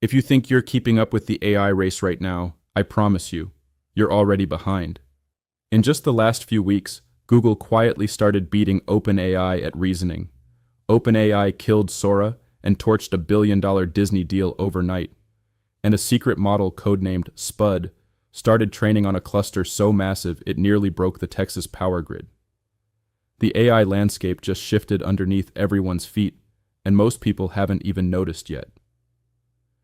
If you think you're keeping up with the AI race right now, I promise you, you're already behind. In just the last few weeks, Google quietly started beating OpenAI at reasoning. OpenAI killed Sora and torched a billion-dollar Disney deal overnight. And a secret model codenamed Spud started training on a cluster so massive it nearly broke the Texas power grid. The AI landscape just shifted underneath everyone's feet, and most people haven't even noticed yet.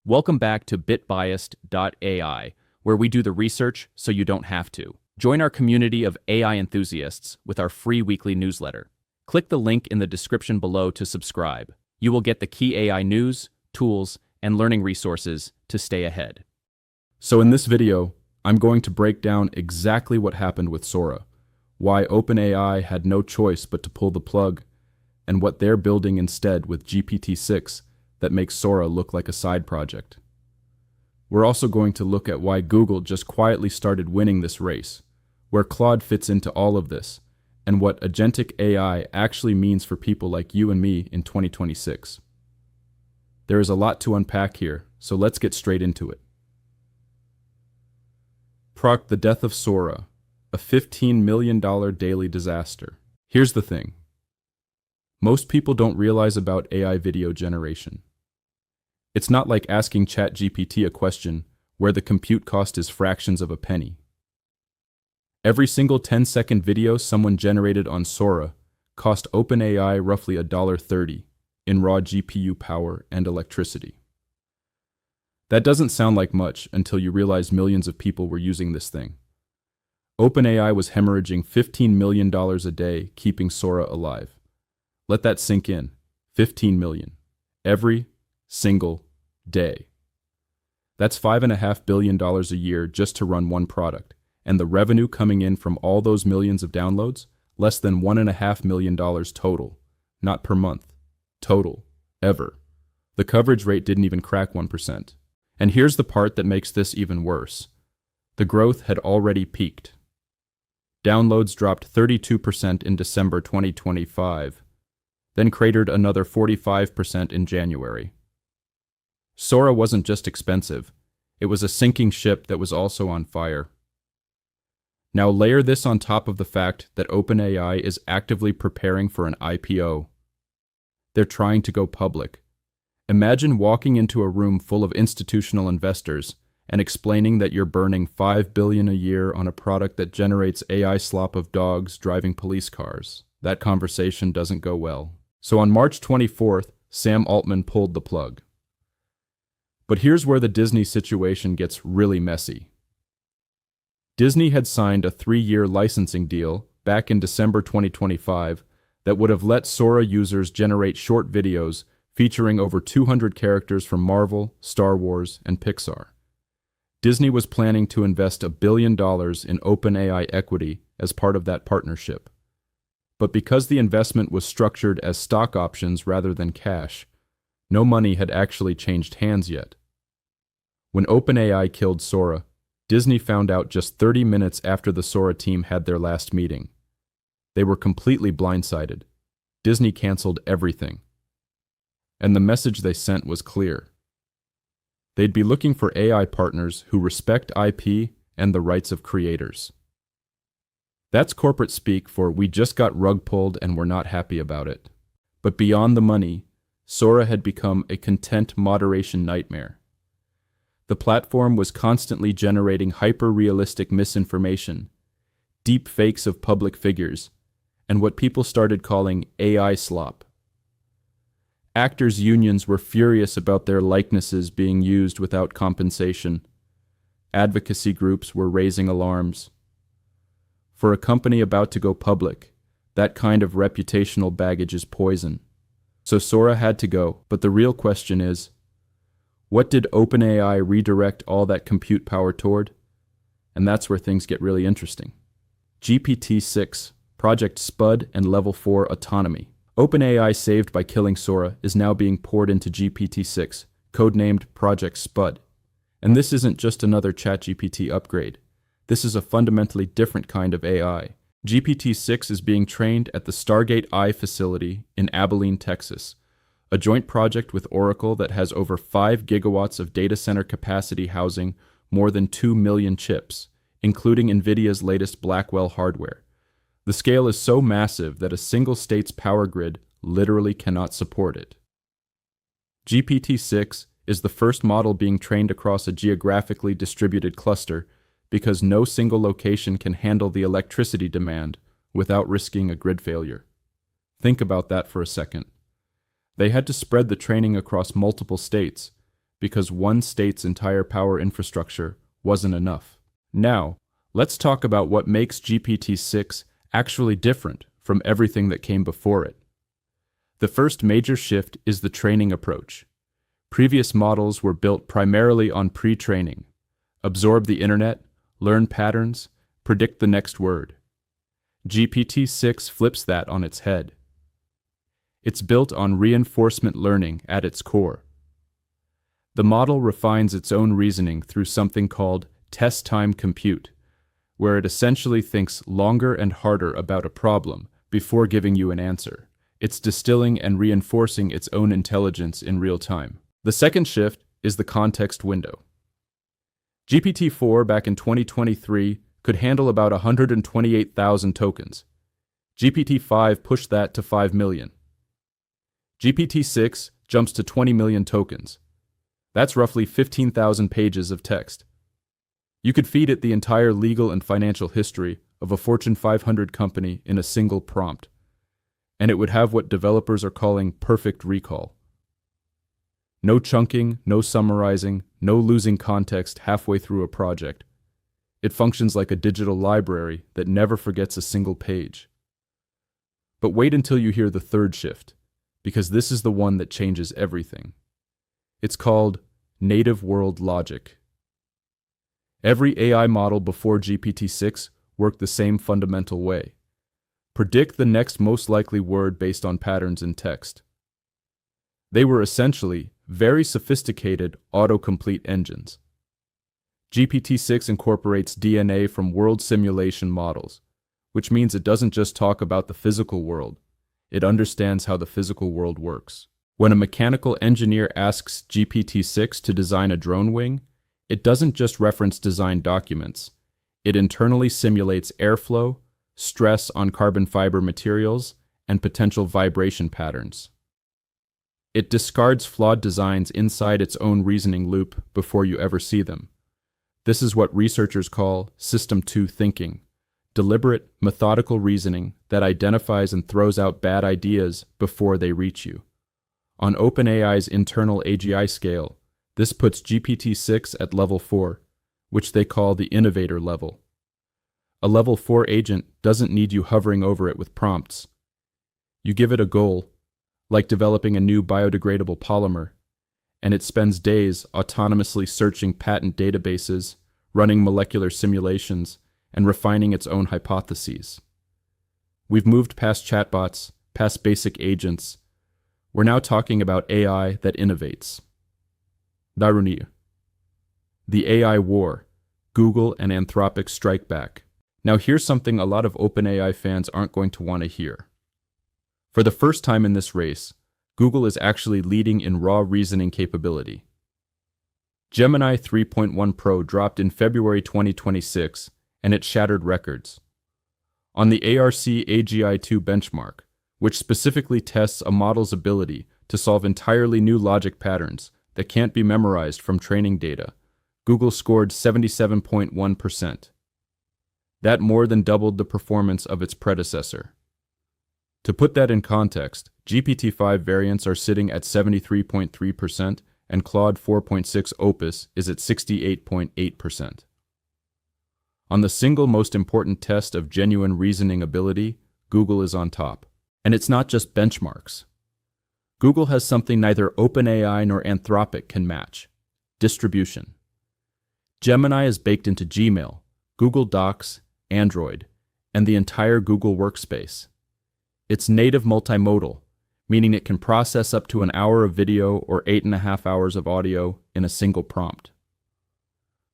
Welcome back to bitbiased.ai, where we do the research so you don't have to. Join our community of AI enthusiasts with our free weekly newsletter. Click the link in the description below to subscribe. You will get the key AI news, tools, and learning resources to stay ahead. So in this video, I'm going to break down exactly what happened with Sora, why OpenAI had no choice but to pull the plug, and what they're building instead with GPT-6 that makes Sora look like a side project. We're also going to look at why Google just quietly started winning this race, where Claude fits into all of this, and what Agentic AI actually means for people like you and me in 2026. There is a lot to unpack here, so let's get straight into it. The death of Sora, a $15 million daily disaster. Here's the thing. Most people don't realize about AI video generation. It's not like asking ChatGPT a question where the compute cost is fractions of a penny. Every single 10-second video someone generated on Sora cost OpenAI roughly $1.30 in raw GPU power and electricity. That doesn't sound like much until you realize millions of people were using this thing. OpenAI was hemorrhaging $15 million a day keeping Sora alive. Let that sink in. 15 million. Every single day. That's $5.5 billion a year just to run one product, and the revenue coming in from all those millions of downloads, less than $1.5 million total, not per month, total, ever. The coverage rate didn't even crack 1%. And here's the part that makes this even worse. The growth had already peaked. Downloads dropped 32% in December 2025, then cratered another 45% in January. Sora wasn't just expensive, it was a sinking ship that was also on fire. Now layer this on top of the fact that OpenAI is actively preparing for an IPO. They're trying to go public. Imagine walking into a room full of institutional investors and explaining that you're burning $5 billion a year on a product that generates AI slop of dogs driving police cars. That conversation doesn't go well. So on March 24th, Sam Altman pulled the plug. But here's where the Disney situation gets really messy. Disney had signed a 3-year licensing deal back in December 2025 that would have let Sora users generate short videos featuring over 200 characters from Marvel, Star Wars, and Pixar. Disney was planning to invest $1 billion in OpenAI equity as part of that partnership. But because the investment was structured as stock options rather than cash, no money had actually changed hands yet. When OpenAI killed Sora, Disney found out just 30 minutes after the Sora team had their last meeting. They were completely blindsided. Disney canceled everything. And the message they sent was clear. They'd be looking for AI partners who respect IP and the rights of creators. That's corporate speak for we just got rug pulled and we're not happy about it. But beyond the money, Sora had become a content moderation nightmare. The platform was constantly generating hyper-realistic misinformation, deep fakes of public figures, and what people started calling AI slop. Actors' unions were furious about their likenesses being used without compensation. Advocacy groups were raising alarms. For a company about to go public, that kind of reputational baggage is poison. So Sora had to go, but the real question is, what did OpenAI redirect all that compute power toward? And that's where things get really interesting. GPT-6, Project Spud, and Level 4 Autonomy. OpenAI saved by killing Sora is now being poured into GPT-6, codenamed Project Spud. And this isn't just another ChatGPT upgrade. This is a fundamentally different kind of AI. GPT-6 is being trained at the Stargate I facility in Abilene, Texas, a joint project with Oracle that has over 5 gigawatts of data center capacity housing more than 2 million chips, including NVIDIA's latest Blackwell hardware. The scale is so massive that a single state's power grid literally cannot support it. GPT-6 is the first model being trained across a geographically distributed cluster because no single location can handle the electricity demand without risking a grid failure. Think about that for a second. They had to spread the training across multiple states because one state's entire power infrastructure wasn't enough. Now, let's talk about what makes GPT-6 actually different from everything that came before it. The first major shift is the training approach. Previous models were built primarily on pre-training. Absorb the internet, learn patterns, predict the next word. GPT-6 flips that on its head. It's built on reinforcement learning at its core. The model refines its own reasoning through something called test time compute, where it essentially thinks longer and harder about a problem before giving you an answer. It's distilling and reinforcing its own intelligence in real time. The second shift is the context window. GPT-4 back in 2023 could handle about 128,000 tokens. GPT-5 pushed that to 5 million. GPT-6 jumps to 20 million tokens. That's roughly 15,000 pages of text. You could feed it the entire legal and financial history of a Fortune 500 company in a single prompt, and it would have what developers are calling perfect recall. No chunking, no summarizing, no losing context halfway through a project. It functions like a digital library that never forgets a single page. But wait until you hear the third shift, because this is the one that changes everything. It's called native world logic. Every AI model before GPT-6 worked the same fundamental way. Predict the next most likely word based on patterns in text. They were essentially very sophisticated autocomplete engines. GPT-6 incorporates DNA from world simulation models, which means it doesn't just talk about the physical world, it understands how the physical world works. When a mechanical engineer asks GPT-6 to design a drone wing, it doesn't just reference design documents, it internally simulates airflow, stress on carbon fiber materials, and potential vibration patterns. It discards flawed designs inside its own reasoning loop before you ever see them. This is what researchers call System 2 thinking, deliberate, methodical reasoning that identifies and throws out bad ideas before they reach you. On OpenAI's internal AGI scale, this puts GPT-6 at level 4, which they call the innovator level. A level 4 agent doesn't need you hovering over it with prompts. You give it a goal, like developing a new biodegradable polymer, and it spends days autonomously searching patent databases, running molecular simulations, and refining its own hypotheses. We've moved past chatbots, past basic agents. We're now talking about AI that innovates. Darunir. The AI war. Google and Anthropic strike back. Now here's something a lot of OpenAI fans aren't going to want to hear. For the first time in this race, Google is actually leading in raw reasoning capability. Gemini 3.1 Pro dropped in February 2026, and it shattered records. On the ARC AGI2 benchmark, which specifically tests a model's ability to solve entirely new logic patterns that can't be memorized from training data, Google scored 77.1%. That more than doubled the performance of its predecessor. To put that in context, GPT-5 variants are sitting at 73.3%, and Claude 4.6 Opus is at 68.8%. On the single most important test of genuine reasoning ability, Google is on top. And it's not just benchmarks. Google has something neither OpenAI nor Anthropic can match: distribution. Gemini is baked into Gmail, Google Docs, Android, and the entire Google Workspace. It's native multimodal, meaning it can process up to an hour of video or 8.5 hours of audio in a single prompt.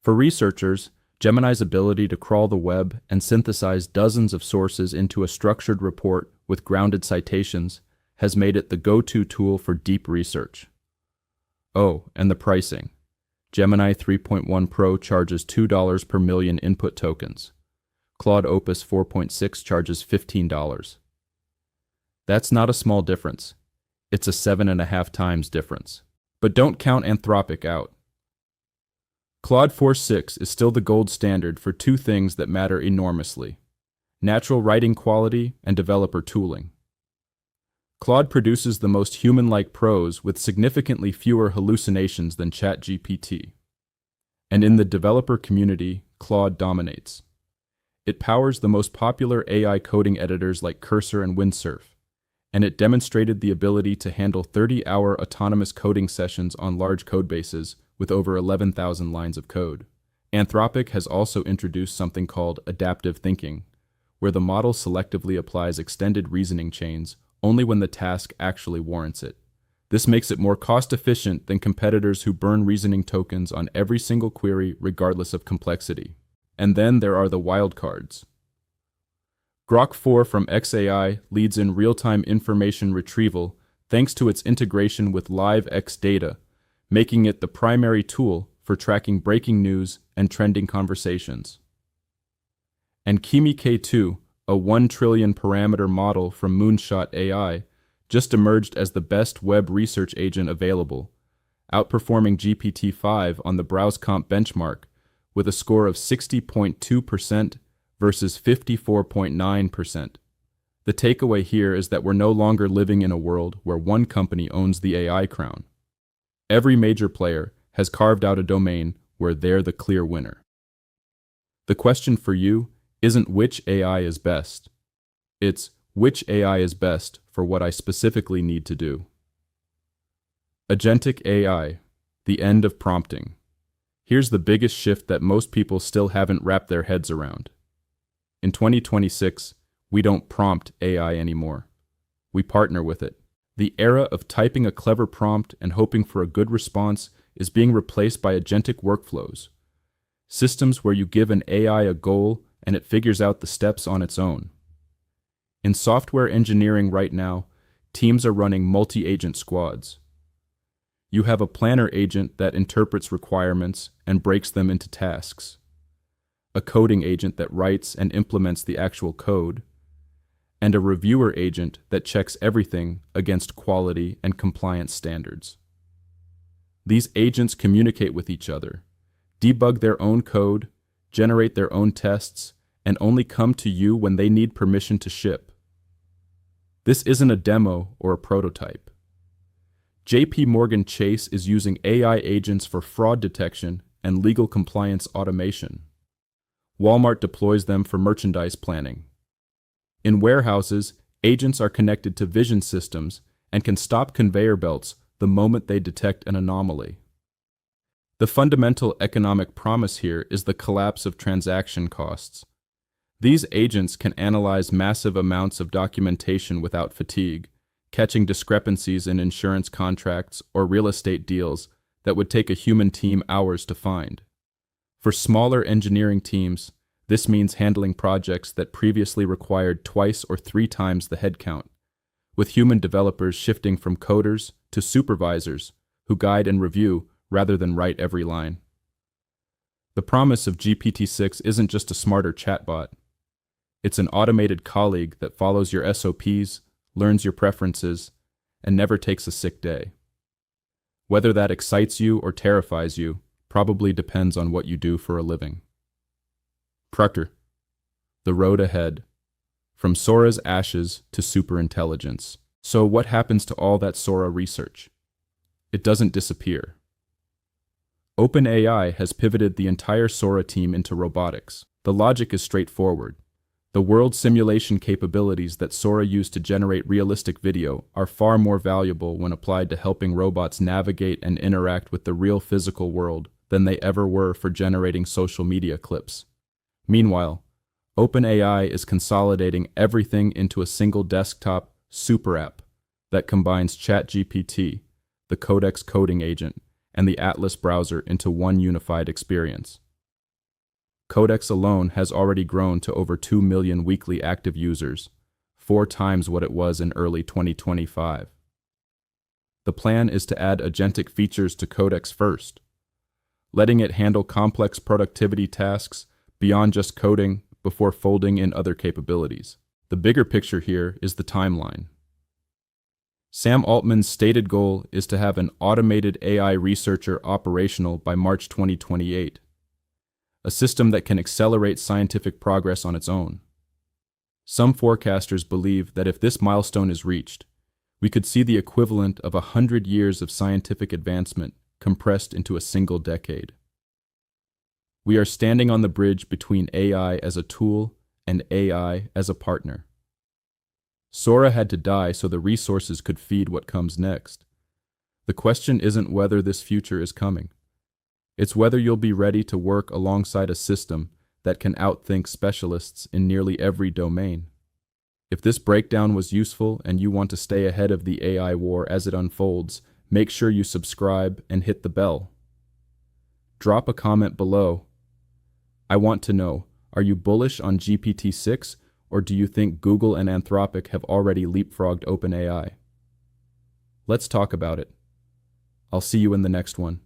For researchers, Gemini's ability to crawl the web and synthesize dozens of sources into a structured report with grounded citations has made it the go-to tool for deep research. Oh, and the pricing. Gemini 3.1 Pro charges $2 per million input tokens. Claude Opus 4.6 charges $15. That's not a small difference. It's a 7.5 times difference. But don't count Anthropic out. Claude 4.6 is still the gold standard for two things that matter enormously: natural writing quality and developer tooling. Claude produces the most human-like prose with significantly fewer hallucinations than ChatGPT. And in the developer community, Claude dominates. It powers the most popular AI coding editors like Cursor and Windsurf, and it demonstrated the ability to handle 30-hour autonomous coding sessions on large codebases with over 11,000 lines of code. Anthropic has also introduced something called adaptive thinking, where the model selectively applies extended reasoning chains only when the task actually warrants it. This makes it more cost-efficient than competitors who burn reasoning tokens on every single query regardless of complexity. And then there are the wildcards. Grok 4 from xAI leads in real-time information retrieval thanks to its integration with live X data, making it the primary tool for tracking breaking news and trending conversations. And Kimi K2, a 1 trillion parameter model from Moonshot AI, just emerged as the best web research agent available, outperforming GPT-5 on the BrowseComp benchmark with a score of 60.2% versus 54.9%. The takeaway here is that we're no longer living in a world where one company owns the AI crown. Every major player has carved out a domain where they're the clear winner. The question for you isn't which AI is best. It's which AI is best for what I specifically need to do. Agentic AI, the end of prompting. Here's the biggest shift that most people still haven't wrapped their heads around. In 2026, we don't prompt AI anymore. We partner with it. The era of typing a clever prompt and hoping for a good response is being replaced by agentic workflows, systems where you give an AI a goal and it figures out the steps on its own. In software engineering right now, teams are running multi-agent squads. You have a planner agent that interprets requirements and breaks them into tasks, a coding agent that writes and implements the actual code, and a reviewer agent that checks everything against quality and compliance standards. These agents communicate with each other, debug their own code, generate their own tests, and only come to you when they need permission to ship. This isn't a demo or a prototype. JP Morgan Chase is using AI agents for fraud detection and legal compliance automation. Walmart deploys them for merchandise planning. In warehouses, agents are connected to vision systems and can stop conveyor belts the moment they detect an anomaly. The fundamental economic promise here is the collapse of transaction costs. These agents can analyze massive amounts of documentation without fatigue, catching discrepancies in insurance contracts or real estate deals that would take a human team hours to find. For smaller engineering teams, this means handling projects that previously required twice or 3 times the headcount, with human developers shifting from coders to supervisors who guide and review rather than write every line. The promise of GPT-6 isn't just a smarter chatbot. It's an automated colleague that follows your SOPs, learns your preferences, and never takes a sick day. Whether that excites you or terrifies you probably depends on what you do for a living. Proctor, the road ahead. From Sora's ashes to superintelligence. So what happens to all that Sora research? It doesn't disappear. OpenAI has pivoted the entire Sora team into robotics. The logic is straightforward. The world simulation capabilities that Sora used to generate realistic video are far more valuable when applied to helping robots navigate and interact with the real physical world than they ever were for generating social media clips. Meanwhile, OpenAI is consolidating everything into a single desktop super app that combines ChatGPT, the Codex coding agent, and the Atlas browser into one unified experience. Codex alone has already grown to over 2 million weekly active users, 4 times what it was in early 2025. The plan is to add agentic features to Codex first, letting it handle complex productivity tasks beyond just coding before folding in other capabilities. The bigger picture here is the timeline. Sam Altman's stated goal is to have an automated AI researcher operational by March 2028, a system that can accelerate scientific progress on its own. Some forecasters believe that if this milestone is reached, we could see the equivalent of 100 years of scientific advancement compressed into a single decade. We are standing on the bridge between AI as a tool and AI as a partner. Sora had to die so the resources could feed what comes next. The question isn't whether this future is coming. It's whether you'll be ready to work alongside a system that can outthink specialists in nearly every domain. If this breakdown was useful and you want to stay ahead of the AI war as it unfolds, make sure you subscribe and hit the bell. Drop a comment below. I want to know, are you bullish on GPT-6, or do you think Google and Anthropic have already leapfrogged OpenAI? Let's talk about it. I'll see you in the next one.